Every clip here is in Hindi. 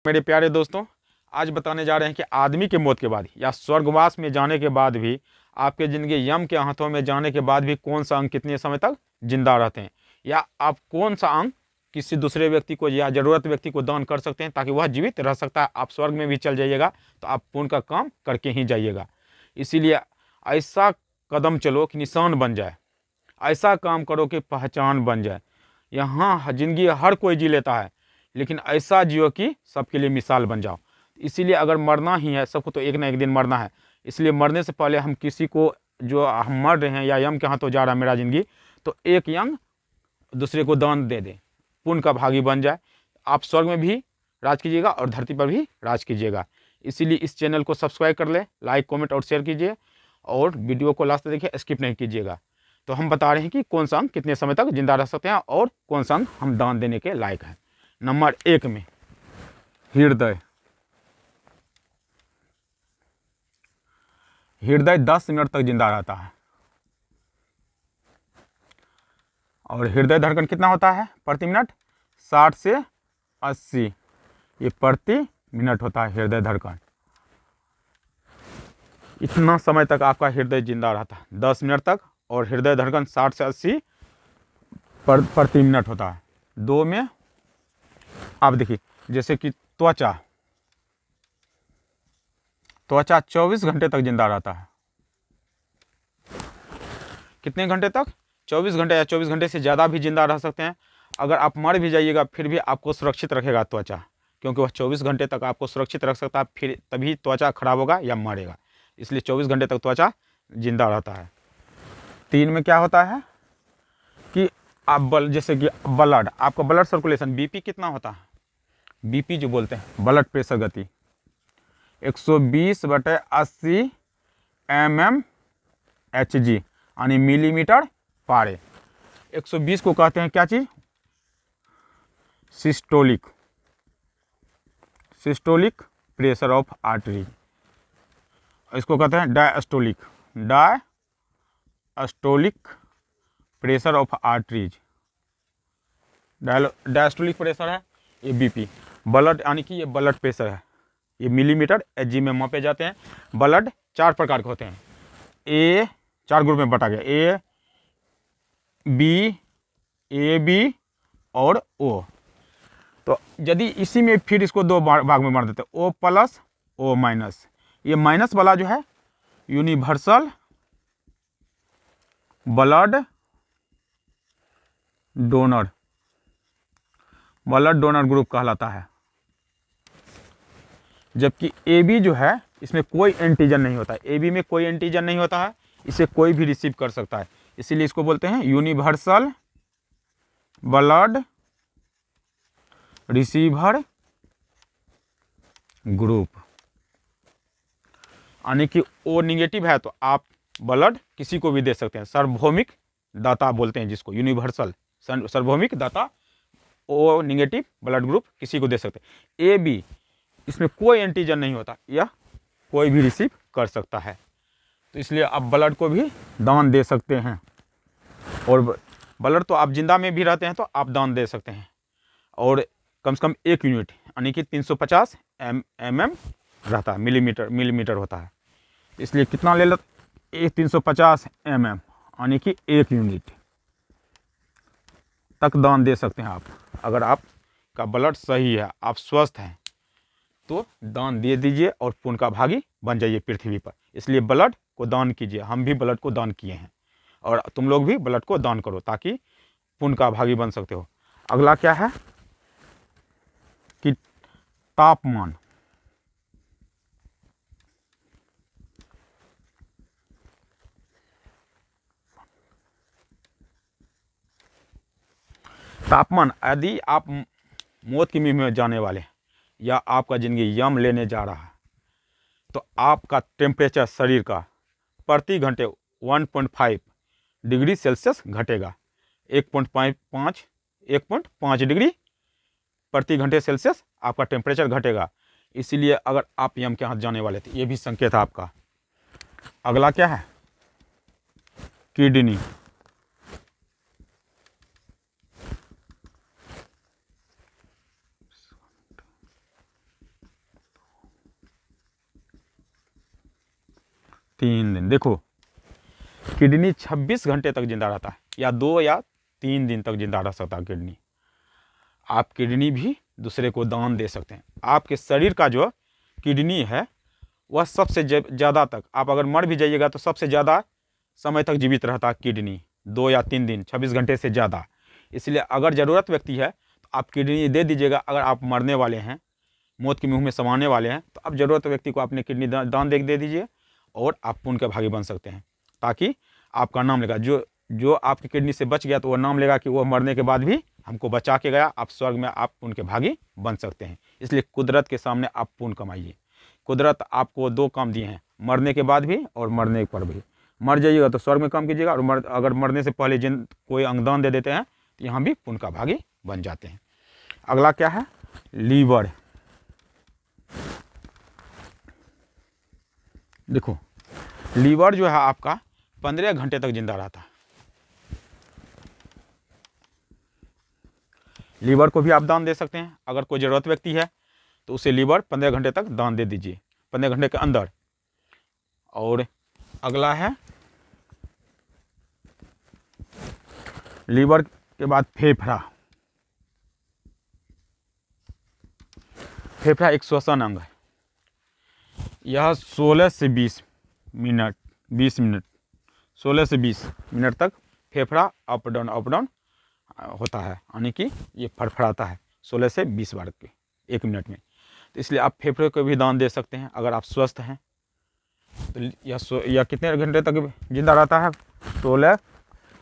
मेरे प्यारे दोस्तों, आज बताने जा रहे हैं कि आदमी के मौत के बाद या स्वर्गवास में जाने के बाद भी आपके ज़िंदगी यम के हाथों में जाने के बाद भी कौन सा अंग कितने समय तक जिंदा रहते हैं, या आप कौन सा अंग किसी दूसरे व्यक्ति को या ज़रूरत व्यक्ति को दान कर सकते हैं ताकि वह जीवित रह सकता है। आप स्वर्ग में भी चल जाइएगा तो आप पुण्य का काम करके ही जाइएगा। इसीलिए ऐसा कदम चलो कि निशान बन जाए, ऐसा काम करो कि पहचान बन जाए। यहाँ ज़िंदगी हर कोई जी लेता है, लेकिन ऐसा जियो कि सबके लिए मिसाल बन जाओ। इसीलिए अगर मरना ही है, सबको तो एक ना एक दिन मरना है, इसलिए मरने से पहले हम किसी को, जो हम मर रहे हैं या यम के हाथों जा रहा है मेरा ज़िंदगी, तो एक यंग दूसरे को दान दे दें, पुण्य का भागी बन जाए। आप स्वर्ग में भी राज कीजिएगा और धरती पर भी राज कीजिएगा। इसीलिए इस चैनल को सब्सक्राइब कर ले, लाइक कमेंट और शेयर कीजिए, और वीडियो को लास्ट तक देखिए, स्किप नहीं कीजिएगा। तो हम बता रहे हैं कि कौन सा अंग कितने समय तक जिंदा रह सकते हैं और कौन सा अंग हम दान देने के लायक हैं। नंबर 1 में हृदय। हृदय 10 मिनट तक जिंदा रहता है। और हृदय धड़कन कितना होता है प्रति मिनट? 60 से 80 ये प्रति मिनट होता है हृदय धड़कन। इतना समय तक आपका हृदय जिंदा रहता है, 10 मिनट तक, और हृदय धड़कन 60 से 80 प्रति मिनट होता है। 2 में आप देखिए, जैसे कि त्वचा 24 घंटे तक जिंदा रहता है। कितने घंटे तक? 24 घंटे, या 24 घंटे से ज़्यादा भी जिंदा रह सकते हैं। अगर आप मर भी जाइएगा फिर भी आपको सुरक्षित रखेगा त्वचा, क्योंकि वह 24 घंटे तक आपको सुरक्षित रख सकता है, फिर तभी त्वचा खराब होगा या मरेगा। इसलिए 24 घंटे तक त्वचा जिंदा रहता है। 3 में क्या होता है कि आप जैसे कि ब्लड, आपका ब्लड सर्कुलेशन, बीपी कितना होता है? बीपी जो बोलते हैं, ब्लड प्रेशर गति 120/80 mmHg, यानी मिलीमीटर पारे। 120 को कहते हैं क्या चीज? Systolic pressure of artery. इसको कहते हैं diastolic pressure of arteries. Diastolic pressure है ये बीपी। ब्लड यानी कि ये ब्लड प्रेशर है, ये मिलीमीटर एचजी में मापे जाते हैं। ब्लड 4 प्रकार के होते हैं, ए 4 ग्रुप में बटा गया, ए बी और ओ। तो यदि इसी में फिर इसको 2 भाग में बांट देते हैं, ओ प्लस ओ माइनस। ये माइनस वाला जो है यूनिवर्सल ब्लड डोनर ग्रुप कहलाता है। जबकि ए बी जो है, इसमें कोई एंटीजन नहीं होता है। ए बी में कोई एंटीजन नहीं होता है, इसे कोई भी रिसीव कर सकता है, इसीलिए इसको बोलते हैं यूनिवर्सल ब्लड रिसीवर ग्रुप। यानी कि ओ निगेटिव है तो आप ब्लड किसी को भी दे सकते हैं। सार्वभौमिक दाता बोलते हैं जिसको, यूनिवर्सल सार्वभौमिक दाता। ओ निगेटिव ब्लड ग्रुप किसी को दे सकते हैं। ए बी, इसमें कोई एंटीजन नहीं होता, यह कोई भी रिसीव कर सकता है, तो इसलिए आप ब्लड को भी दान दे सकते हैं। और ब्लड तो आप जिंदा में भी रहते हैं तो आप दान दे सकते हैं। और कम से कम 1 यूनिट यानी कि 350 mm रहता है, मिलीमीटर होता है। इसलिए कितना ले लो? 350 mm यानी कि 1 यूनिट तक दान दे सकते हैं आप। अगर आपका ब्लड सही है, आप स्वस्थ हैं, तो दान दे दीजिए और पुण्य का भागी बन जाइए पृथ्वी पर। इसलिए ब्लड को दान कीजिए। हम भी ब्लड को दान किए हैं, और तुम लोग भी ब्लड को दान करो ताकि पुण्य का भागी बन सकते हो। अगला क्या है कि तापमान। यदि आप मौत की मुंह में जाने वाले या आपका जिंदगी यम लेने जा रहा है, तो आपका टेम्परेचर शरीर का प्रति घंटे 1.5 डिग्री सेल्सियस घटेगा। 1.5 डिग्री प्रति घंटे सेल्सियस आपका टेम्परेचर घटेगा। इसीलिए अगर आप यम के हाथ जाने वाले थे, ये भी संकेत है आपका। अगला क्या है? किडनी। 3 दिन। देखो किडनी 26 घंटे तक जिंदा रहता है, या 2 या 3 दिन तक जिंदा रह सकता है किडनी। आप किडनी भी दूसरे को दान दे सकते हैं। आपके शरीर का जो किडनी है वह सबसे ज़्यादा तक, आप अगर मर भी जाइएगा तो सबसे ज़्यादा समय तक जीवित रहता है किडनी, 2 या 3 दिन, 26 घंटे से ज़्यादा। इसलिए अगर ज़रूरत व्यक्ति है तो आप किडनी दे दीजिएगा। अगर आप मरने वाले हैं, मौत के मुंह में समाने वाले हैं, तो आप ज़रूरत व्यक्ति को अपनी किडनी दान दे दीजिए और आप पुण्य के भागी बन सकते हैं, ताकि आपका नाम लेगा। जो आपकी किडनी से बच गया तो वह नाम लेगा कि वह मरने के बाद भी हमको बचा के गया। आप स्वर्ग में आप पुण्य के भागी बन सकते हैं। इसलिए कुदरत के सामने आप पुण्य कमाइए। कुदरत आपको 2 काम दिए हैं, मरने के बाद भी और मरने पर भी। मर जाइएगा तो स्वर्ग में काम कीजिएगा, और अगर मरने से पहले कोई अंगदान दे देते हैं तो यहाँ भी पुण्य का भागी बन जाते हैं। अगला क्या है? लीवर। देखो लीवर जो है आपका 15 घंटे तक जिंदा रहता है। लीवर को भी आप दान दे सकते हैं। अगर कोई ज़रूरत व्यक्ति है तो उसे लीवर 15 घंटे तक दान दे दीजिए, 15 घंटे के अंदर। और अगला है लीवर के बाद फेफड़ा। फेफड़ा एक श्वसन अंग है। यह 16 से 20 मिनट 16 से 20 मिनट तक फेफड़ा अप डाउन होता है, यानी कि ये फड़फड़ाता है 16 से 20 बार के 1 मिनट में। तो इसलिए आप फेफड़े को भी दान दे सकते हैं अगर आप स्वस्थ हैं। तो यह कितने घंटे तक जिंदा रहता है? 16,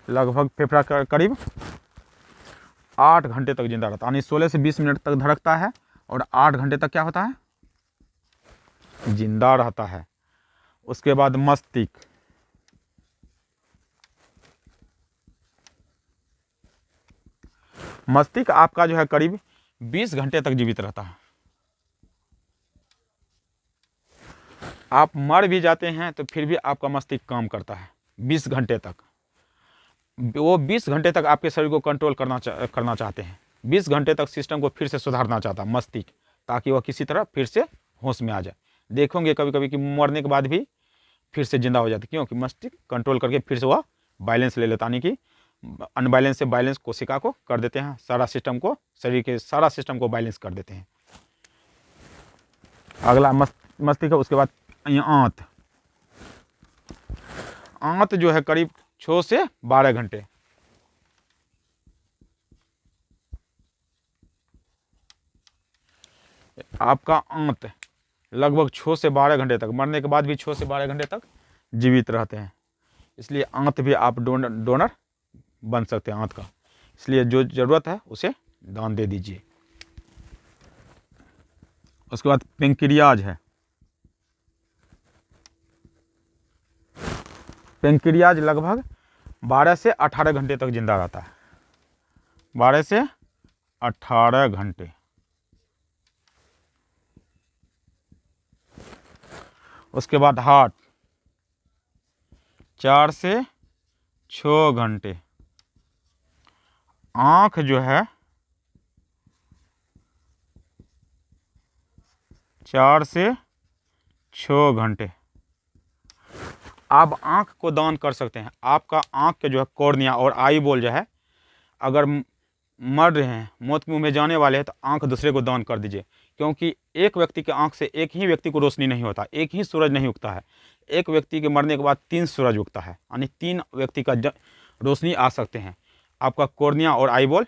लगभग फेफड़ा करीब 8 घंटे तक जिंदा रहता है, यानी 16 से 20 मिनट तक धड़कता है और 8 घंटे तक क्या होता है? जिंदा रहता है। उसके बाद मस्तिष्क। मस्तिष्क आपका जो है करीब 20 घंटे तक जीवित रहता है। आप मर भी जाते हैं तो फिर भी आपका मस्तिष्क काम करता है 20 घंटे तक। वो 20 घंटे तक आपके शरीर को कंट्रोल करना चाहते हैं। 20 घंटे तक सिस्टम को फिर से सुधारना चाहता है मस्तिष्क, ताकि वह किसी तरह फिर से होश में आ जाए। देखोगे कभी कभी कि मरने के बाद भी फिर से जिंदा हो जाती है, क्योंकि मस्तिष्क कंट्रोल करके फिर से वह बैलेंस ले लेता, यानी कि अनबैलेंस से बैलेंस कोशिका को कर देते हैं। सारा सिस्टम को, शरीर के सारा सिस्टम को बैलेंस कर देते हैं। अगला मस्तिष्क है। उसके बाद आंत। आंत जो है करीब 6 से 12 घंटे। आपका आंत लगभग 6 से 12 घंटे तक, मरने के बाद भी 6 से 12 घंटे तक जीवित रहते हैं। इसलिए आंत भी आप डोनर बन सकते हैं आंत का। इसलिए जो ज़रूरत है उसे दान दे दीजिए। उसके बाद पेंक्रियाज है। पेंक्रियाज लगभग 12 से 18 घंटे तक जिंदा रहता है। 12 से 18 घंटे। उसके बाद हार्ट 4 से 6 घंटे। आँख जो है 4 से 6 घंटे। आप आँख को दान कर सकते हैं। आपका आँख के जो है कॉर्निया और आई बॉल जो है, अगर मर रहे हैं, मौत के मुंह में जाने वाले हैं, तो आँख दूसरे को दान कर दीजिए। क्योंकि एक व्यक्ति के आँख से एक ही व्यक्ति को रोशनी नहीं होता, एक ही सूरज नहीं उगता है। एक व्यक्ति के मरने के बाद 3 सूरज उगता है, यानी 3 व्यक्ति का रोशनी आ सकते हैं। आपका कॉर्निया और आई बॉल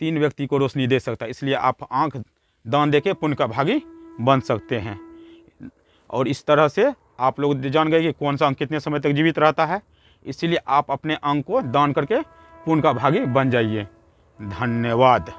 3 व्यक्ति को रोशनी दे सकता है। इसलिए आप आँख दान देके पुण्य का भागी बन सकते हैं। और इस तरह से आप लोग जान गए कि कौन सा अंग कितने समय तक जीवित रहता है। इसीलिए आप अपने अंग को दान करके पुण्य का भागी बन जाइए। धन्यवाद।